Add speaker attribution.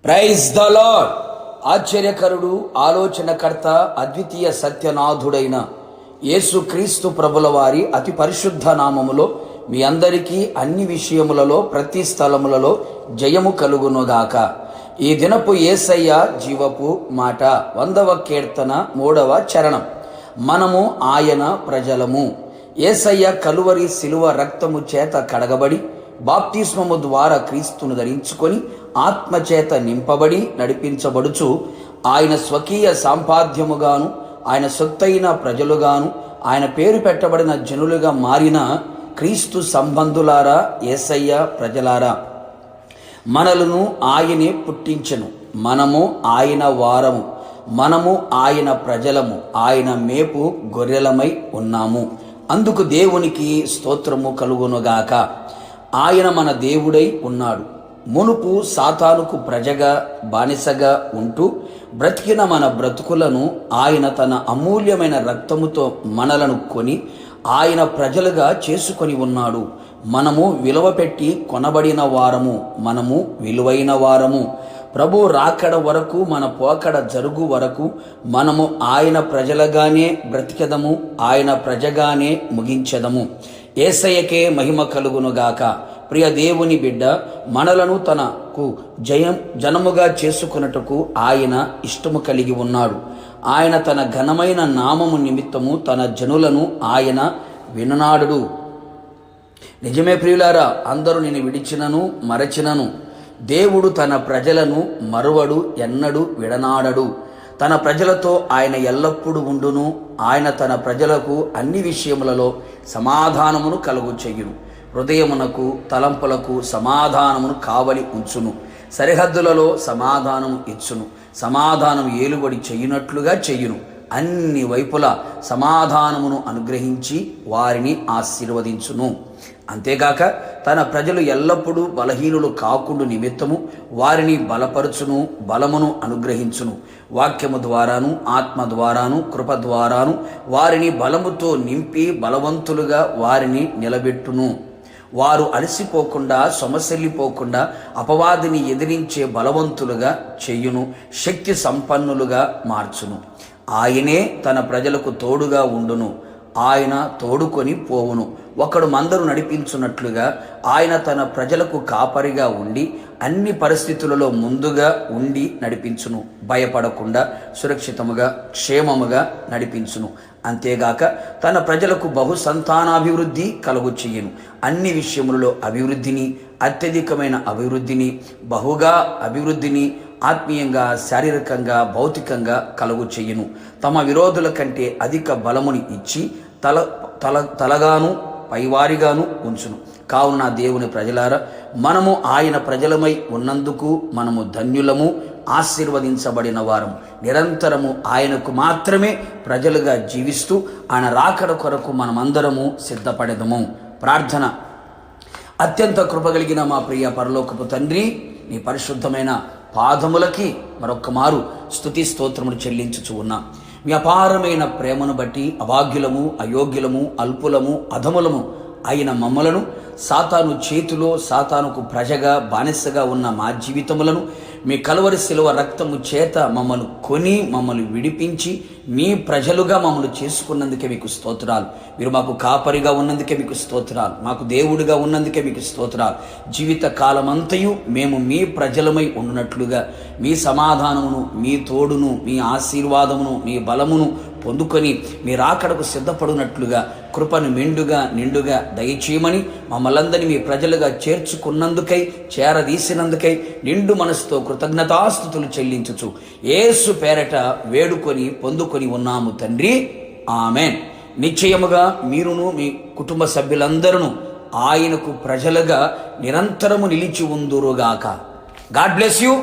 Speaker 1: Praise the lord. ఆశ్చర్యకరుడు, ఆలోచనకర్త, అద్వితీయ సత్యనాథుడైన యేసుక్రీస్తు ప్రభుల వారి అతి పరిశుద్ధ నామములో మీ అందరికీ అన్ని విషయములలో ప్రతి స్థలములలో జయము కలుగునుగాక. ఈ దినపు యేసయ్య జీవపు మాట 100వ కీర్తన 3వ చరణం. మనము ఆయన ప్రజలము. యేసయ్య కలువరి శిలువ రక్తము చేత కడగబడి బాప్తిస్మము ద్వారా క్రీస్తును ధరించుకొని ఆత్మచేత నింపబడి నడిపించబడుచు ఆయన స్వకీయ సంపాద్యముగాను ఆయన సొత్తైన ప్రజలుగాను ఆయన పేరు పెట్టబడిన జనులుగా మారిన క్రీస్తు సంబంధులారా, యేసయ్య ప్రజలారా, మనలను ఆయనే పుట్టించెను. మనము ఆయన వారము, మనము ఆయన ప్రజలము, ఆయన మేపు గొర్రెలమై ఉన్నాము. అందుకు దేవునికి స్తోత్రము కలుగునుగాక. ఆయన మన దేవుడై ఉన్నాడు. మునుపు సాతానుకు ప్రజగా బానిసగా ఉంటూ బ్రతికిన మన బ్రతుకులను ఆయన తన అమూల్యమైన రక్తముతో మనలను కొని ఆయన ప్రజలుగా చేసుకొని ఉన్నాడు. మనము విలువ పెట్టి కొనబడిన వారము, మనము విలువైన వారము. ప్రభు రాకడ వరకు, మన పోకడ జరుగు వరకు మనము ఆయన ప్రజలుగానే బ్రతికెదము, ఆయన ప్రజగానే ముగించెదము. యేసయ్యకే మహిమ కలుగునుగాక. ప్రియ దేవుని బిడ్డ, మనలను తనకు జనముగా చేసుకున్నట్టుకు ఆయన ఇష్టము కలిగి ఉన్నాడు. ఆయన తన ఘనమైన నామము నిమిత్తము తన జనులను ఆయన విననాడు. నిజమే ప్రియులారా, అందరూ నేను విడిచినను మరచినను దేవుడు తన ప్రజలను మరువడు, ఎన్నడు విడనాడడు. తన ప్రజలతో ఆయన ఎల్లప్పుడూ ఉండును. ఆయన తన ప్రజలకు అన్ని విషయములలో సమాధానమును కలుగు చెయ్యును. హృదయమునకు తలంపులకు సమాధానమును కావలి ఉంచును. సరిహద్దులలో సమాధానము ఇచ్చును. సమాధానం ఏలుబడి చెయ్యునట్లుగా చెయ్యును. అన్ని వైపులా సమాధానమును అనుగ్రహించి వారిని ఆశీర్వదించును. అంతేగాక తన ప్రజలు ఎల్లప్పుడూ బలహీనులు కాకుండా నిమిత్తము వారిని బలపరుచును, బలమును అనుగ్రహించును. వాక్యము ద్వారాను, ఆత్మ ద్వారాను, కృప ద్వారాను వారిని బలముతో నింపి బలవంతులుగా వారిని నిలబెట్టును. వారు అలసిపోకుండా, సొమసెల్లిపోకుండా అపవాదిని ఎదిరించే బలవంతులుగా చెయ్యును, శక్తి సంపన్నులుగా మార్చును. ఆయనే తన ప్రజలకు తోడుగా ఉండును. ఆయన తోడుకొని పోవును. ఒకడు మందరు నడిపించున్నట్లుగా ఆయన తన ప్రజలకు కాపరిగా ఉండి అన్ని పరిస్థితులలో ముందుగా ఉండి నడిపించును. భయపడకుండా సురక్షితముగా, క్షేమముగా నడిపించును. అంతేగాక తన ప్రజలకు బహు సంతానాభివృద్ధి కలుగు చెయ్యను. అన్ని విషయములలో అభివృద్ధిని, అత్యధికమైన అభివృద్ధిని, బహుగా అభివృద్ధిని ఆత్మీయంగా, శారీరకంగా, భౌతికంగా కలుగు చెయ్యను. తమ విరోధుల కంటే అధిక బలముని ఇచ్చి తలగాను పైవారిగాను ఉంచును. కావున దేవుని ప్రజలారా, మనము ఆయన ప్రజలమై ఉన్నందుకు మనము ధన్యులము, ఆశీర్వదించబడిన వారము. నిరంతరము ఆయనకు మాత్రమే ప్రజలుగా జీవిస్తూ ఆయన రాకడ కొరకు మనమందరము సిద్ధపడెదము. ప్రార్థన. అత్యంత కృపగలిగిన మా ప్రియ పరలోకపు తండ్రి, నీ పరిశుద్ధమైన పాదములకి మరొక్క మారు స్తుతి స్తోత్రములు చెల్లించుచు ఉన్నాం. మీ అపారమైన ప్రేమను బట్టి అభాగ్యులము, అయోగ్యులము, అల్పులము, అధములము అయిన మమ్మలను సాతాను చేతిలో, సాతానుకు ప్రజగా బానిసగా ఉన్న మా జీవితములను మీ కలువరి శిలువ రక్తము చేత మమ్మల్ని కొని మమ్మల్ని విడిపించి మీ ప్రజలుగా మమ్మల్ని చేసుకున్నందుకే మీకు స్తోత్రాలు. మీరు మాకు కాపరిగా ఉన్నందుకే మీకు స్తోత్రాలు. మాకు దేవుడిగా ఉన్నందుకే మీకు స్తోత్రాలు. జీవిత కాలమంతయు మేము మీ ప్రజలమై ఉన్నట్లుగా మీ సమాధానమును, మీ తోడును, మీ ఆశీర్వాదమును, మీ బలమును పొందుకొని మీ రాకడకు సిద్ధపడినట్లుగా కృపను మెండుగా నిండుగా దయచేయమని మమ్మల్ందరినీ మీ ప్రజలుగా చేర్చుకున్నందుకై, చేరదీసినందుకై నిండు మనసుతో కృతజ్ఞతాస్తుతులు చెల్లించుచు యేసు పేరట వేడుకొని పొందుకొని ఉన్నాము తండ్రి. ఆమెన్. నిశ్చయముగా మీరును మీ కుటుంబ సభ్యులందరూ ఆయనకు ప్రజలుగా నిరంతరము నిలిచి ఉందురుగాక. God bless you.